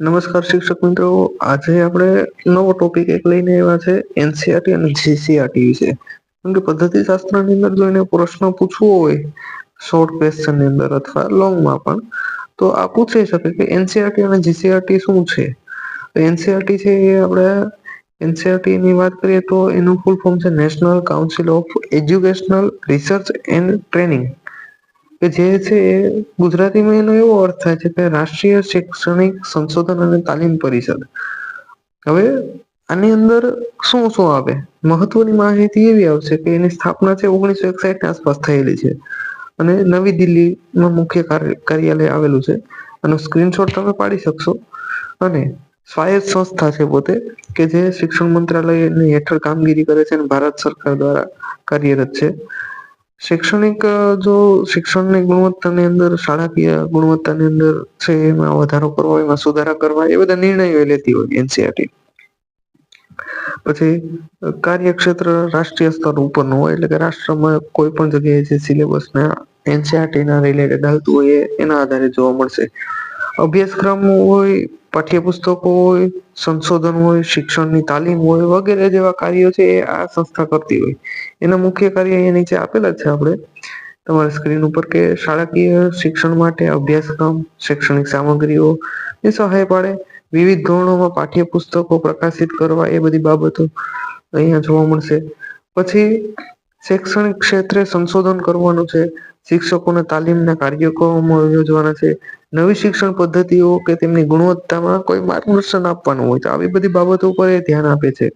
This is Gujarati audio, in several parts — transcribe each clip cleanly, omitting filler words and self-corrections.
નમસ્કાર શિક્ષક મિત્રો, આજે આપણે નવો ટોપિક એક લઈને આવ્યા છે એનસીઆરટી અને જીસીઆરટી વિશે. કેમ કે પદ્ધતિ શાસ્ત્રની અંદર જો એને પ્રશ્ન પૂછવો હોય શોર્ટ ક્વેશ્ચન ની અંદર અથવા લોંગમાં પણ, તો આ પૂછી શકે કે એનસીઆરટી અને જીસીઆરટી શું છે. એનસીઆરટી છે એ આપણે એનસીઆરટી ની વાત કરીએ તો એનું ફૂલ ફોર્મ છે national council of educational research and training. કે જે છે એ ગુજરાતીમાં એનો એવો અર્થ થાય છે કે રાષ્ટ્રીય શૈક્ષણિક સંશોધન અને તાલીમ પરિષદ. હવે આની અંદર શું શું આવે? મહત્વની માહિતી એવી આવશે કે એની સ્થાપના છે 1961 ની આસપાસ થયેલી છે. અને નવી દિલ્હીમાં મુખ્ય કાર્યાલય આવેલું છે. આનો સ્ક્રીનશોટ તમે પાડી શકશો. અને સ્વાયત સંસ્થા છે પોતે, કે જે શિક્ષણ મંત્રાલયની હેઠળ કામગીરી કરે છે અને ભારત સરકાર દ્વારા કાર્યરત છે. શૈક્ષણિક જો શિક્ષણની ગુણવત્તાની અંદર શાળાકીય ગુણવત્તાની અંદર છે એમાં વધારો કરવા, એમાં સુધારા કરવા, એ બધા નિર્ણયો લેતી હોય એનસીઆરટી. પછી કાર્યક્ષેત્ર રાષ્ટ્રીય સ્તર ઉપરનું હોય, એટલે કે રાષ્ટ્રમાં કોઈ પણ જગ્યાએ જે સિલેબસના એનસીઆરટી ના રિલેટેડ હાલતું હોય એના આધારે જોવા મળશે. અભ્યાસક્રમ હોય, પાઠ્યપુસ્તકો હોય, સંશોધન હોય, શિક્ષણની તાલીમ હોય વગેરે જેવા કાર્યો છે એ આ સંસ્થા કરતી હોય. એના મુખ્ય કાર્ય અહીંયા નીચે આપેલા જ છે આપણે તમારી સ્ક્રીન ઉપર, કે શાળાકીય શિક્ષણ માટે અભ્યાસક્રમ, શૈક્ષણિક સામગ્રીઓ એ સહાય પાડે, વિવિધ ધોરણોમાં પાઠ્યપુસ્તકો પ્રકાશિત કરવા, એ બધી બાબતો અહીંયા જોવા મળશે. પછી શૈક્ષણિક ક્ષેત્રે સંશોધન કરવાનું છે, શિક્ષકોને તાલીમના કાર્યક્રમો યોજવાના છે, નવી શિક્ષણ પદ્ધતિઓ કે તેમની ગુણવત્તામાં કોઈ માર્ગદર્શન આપવાનું હોય, તો આવી બધી બાબતો ઉપર એ ધ્યાન આપે છે.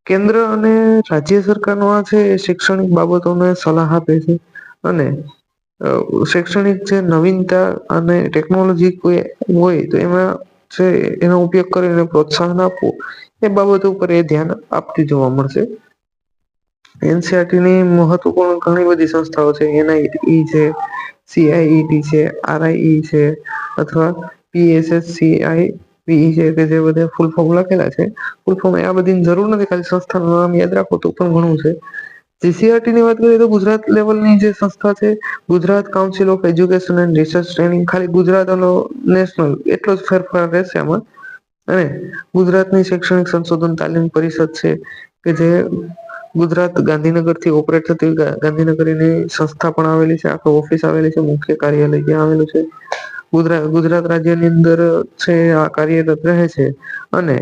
કેન્દ્ર અને રાજ્ય સરકારનો આ છે એ શૈક્ષણિક બાબતોને સલાહ આપે છે. અને શૈક્ષણિક જે નવીનતા અને ટેકનોલોજી કોઈ હોય તો એમાં છે એનો ઉપયોગ કરીને પ્રોત્સાહન આપવું, એ બાબતો ઉપર એ ધ્યાન આપતી જોવા મળશે. એનસીઆરટીની મહત્વપૂર્ણ ઘણી બધી સંસ્થાઓ છે. એનઆઈટી છે, સીઆઈઈટી છે, આરઆઈ છે, અથવા પીએસએસસીઆઈ છે, કે જે બધા ફૂલ ફોર્મ લખેલા છે. ફૂલ ફોર્મ આ બધી જરૂર નથી, ખાલી સંસ્થાનું નામ યાદ રાખો તો પણ ઘણું છે. જીસીઆરટી ની વાત કરીએ તો ગુજરાત લેવલની જે સંસ્થા છે, Gujarat council of education and research training, ખાલી ગુજરાત અને નેશનલ એટલો જ ફેરફાર રહેશે આમાં. અને ગુજરાતની શૈક્ષણિક સંશોધન તાલીમ પરિષદ છે, કે જે ગુજરાત ગાંધીનગર થી ઓપરેટ થતી ગાંધીનગર એની સંસ્થા પણ આવેલી છે, આખો ઓફિસ આવેલી છે, મુખ્ય કાર્યાલય ત્યાં આવેલું છે. ગુજરાત રાજ્યની અંદર છે આ કાર્યરત રહે છે. અને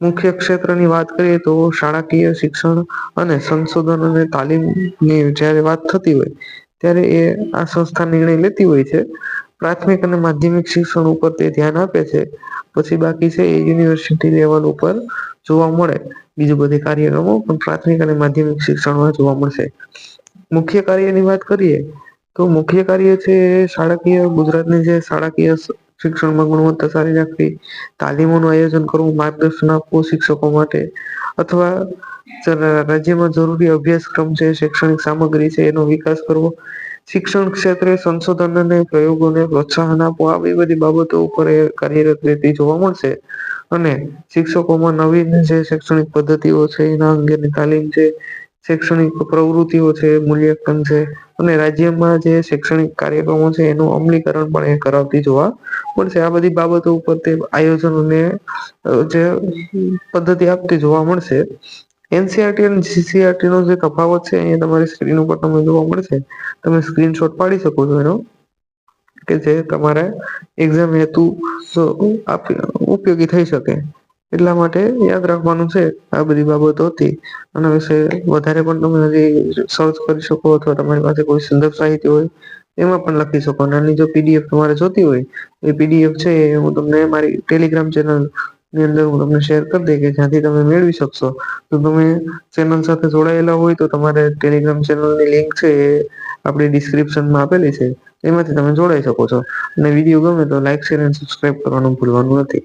મુખ્ય ક્ષેત્રની વાત કરીએ તો શાળાકીય શિક્ષણ અને સંશોધન અને તાલીમની જયારે વાત થતી હોય ત્યારે એ આ સંસ્થા નિર્ણય લેતી હોય છે. પ્રાથમિક અને માધ્યમિક શિક્ષણ ઉપર તે ધ્યાન આપે છે. પછી બાકી છે એ યુનિવર્સિટી લેવલ ઉપર જોવા મળે બીજું બધી કાર્યક્રમો, પણ પ્રાથમિક અને માધ્યમિક શિક્ષણમાં જોવા મળશે. મુખ્ય કાર્યની વાત કરીએ તો મુખ્ય કાર્ય છે શાળાકીય, ગુજરાતની જે શાળાકીય શિક્ષણમાં ગુણવત્તા સારી રાખવી, તાલીમોનું આયોજન કરવું, માર્ગદર્શન આપવું શિક્ષકો માટે, અથવા રાજ્યમાં જરૂરી અભ્યાસક્રમ છે, શૈક્ષણિક સામગ્રી છે એનો વિકાસ કરવો, શિક્ષણ ક્ષેત્રે સંશોધન અને પ્રયોગોને પ્રોત્સાહન આપવું, આવી બધી બાબતો ઉપર એ કાર્યરત રહેતી જોવા મળશે. અને શિક્ષકોમાં નવીન જે શૈક્ષણિક પદ્ધતિઓ છે એના અંગેની તાલીમ છે, શૈક્ષણિક પ્રવૃતિઓ છે, મૂલ્યાંકન છે, અને રાજ્યમાં જે શૈક્ષણિક કાર્યક્રમો છે એનું અમલીકરણ પણ એ કરાવતી જોવા મળશે. આ બધી બાબતો ઉપર તે આયોજનોને જે પદ્ધતિ આપતી જોવા મળશે. એનસીઆરટી અને જીસીઆરટી નો જે તફાવત છે એ તમારી સ્ક્રીન ઉપર તમને જોવા મળશે. તમે સ્ક્રીનશોટ પાડી શકો છો એનો, કે જે તમારે એક્ઝામ હેતુ ઉપયોગી થઈ શકે. એટલા માટે યાદ રાખવાનું છે આ બધી બાબતો હતી. આના વિશે વધારે પણ તમે હજી સર્ચ કરી શકો, અથવા તમારી પાસે કોઈ સંદર્ભ સાહિત્ય હોય એમાં પણ લખી શકો. આની જો પીડીએફ તમારે જોતી હોય એ પીડીએફ છે એ હું તમને મારી ટેલિગ્રામ ચેનલ ની અંદર હું તમને શેર કરી દઈ, કે જ્યાંથી તમે મેળવી શકશો. તો તમે ચેનલ સાથે જોડાયેલા હોય તો તમારે ટેલિગ્રામ ચેનલની લિંક છે એ આપડી ડિસ્ક્રિપ્શનમાં આપેલી છે, એમાંથી તમે જોડાઈ શકો છો. અને વિડીયો ગમે તો લાઈક, શેર અને સબસ્ક્રાઈબ કરવાનું ભૂલવાનું નથી.